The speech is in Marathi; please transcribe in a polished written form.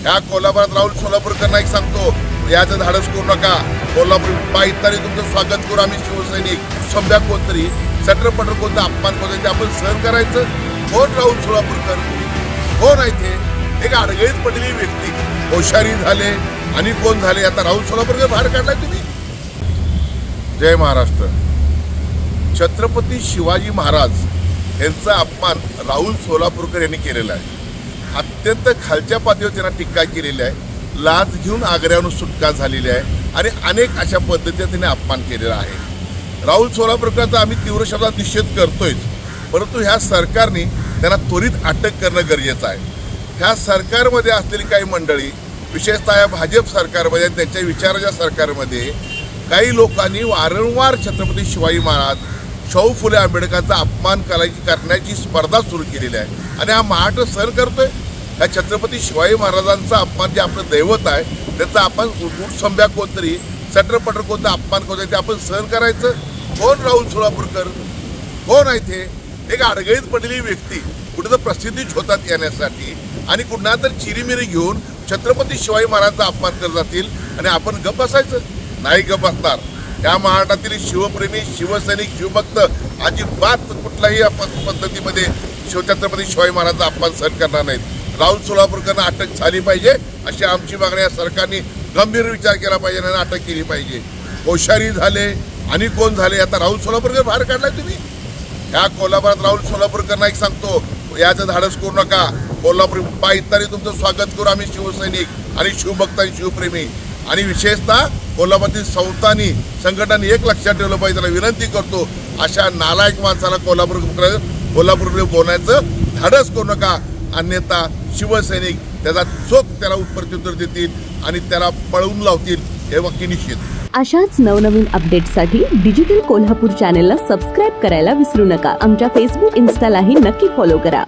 ह्या कोल्हापुरात राहुल सोलापूरकरांना एक सांगतो, याचं धाडस करू नका। कोल्हापूर पायतानी तुमचं स्वागत करू आम्ही शिवसैनिक। संभ्या कोणतरी सटरपटर कोणता अपमान कोणता ते आपण सहन करायचं? कोण राहुल सोलापूरकर? कोण आहे ते? एक अडगळीत पडलेली व्यक्ती, होशारी झाले आणि कोण झाले? आता राहुल सोलापूरकर बाहेर काढलाय तुम्ही। जय महाराष्ट्र। छत्रपती शिवाजी महाराज यांचा अपमान राहुल सोलापूरकर यांनी केलेला आहे। अत्यंत खालच्या पातळीवर त्यांना टीका केलेली आहे। लाच घेऊन आग्र्यावरून सुटका झालेली आहे आणि अनेक अशा पद्धतीने त्यांनी अपमान केलेला आहे। राहुल सोलापूरकरचा आम्ही तीव्र शब्दात निषेध करतोय, परंतु ह्या सरकारने त्यांना त्वरित अटक करणं गरजेचं आहे। ह्या सरकारमध्ये असलेली काही मंडळी, विशेषतः या भाजप सरकारमध्ये त्यांच्या विचाराच्या सरकारमध्ये काही लोकांनी वारंवार छत्रपती शिवाजी महाराज, शाहू फुले आंबेडकरांचा अपमान करण्याची स्पर्धा सुरू केलेली आहे आणि हा महाराष्ट्र सहन करतोय। या छत्रपती शिवाजी महाराजांचा अपमान जे आपलं दैवत आहे त्याचा आपण संभ्या कोणतरी सटरपटर कोणता अपमान कोणता ते आपण सहन करायचं? कोण राहुल सोलापूरकर? कोण आहे ते? एक अडगळीत पडलेली व्यक्ती, कुठं तर प्रसिद्धी शोधात येण्यासाठी आणि कुठला तर चिरीमिरी घेऊन छत्रपती शिवाजी महाराजांचा अपमान करत जातील आणि आपण गप्प बसायचं? नाही गप्प बसणार। या महाराष्ट्रातील शिवप्रेमी, शिवसैनिक, शिवभक्त अजिबात कुठल्याही पद्धतीमध्ये छत्रपती शिवाजी महाराजांचा अपमान सहन करणार नाहीत। राहुल सोलापूरकरांना अटक झाली पाहिजे अशी आमची मागणी आहे। सरकारने गंभीर विचार केला पाहिजे आणि अटक केली पाहिजे। होशारी झाले आणि कोण झाले? आता राहुल सोलापूरकर बाहेर काढलाय तुम्ही। ह्या कोल्हापुरात राहुल सोलापूरकरांना एक सांगतो, याचं धाडस करू नका। कोल्हापूर पायतानी तुमचं स्वागत करू आम्ही शिवसैनिक आणि शिवभक्त आणि शिवप्रेमी आणि विशेषतः कोल्हापुरातील संस्थांनी, संघटनांनी एक लक्षात ठेवलं पाहिजे। त्याला विनंती करतो, अशा नालायक माणसाला कोल्हापूरकडे बोलण्याचं धाडस करू नका, अन्यथा शिवसैनिक त्याचा चोख त्याला प्रत्युत्तर देतील आणि त्याला पळवून लावतील हे वाक्य निश्चित। अशाच नवनवीन अपडेट्ससाठी डिजिटल कोल्हापूर चॅनेलला सबस्क्राईब करायला विसरू नका। आमच्या फेसबुक, इन्स्टालाही नक्की फॉलो करा।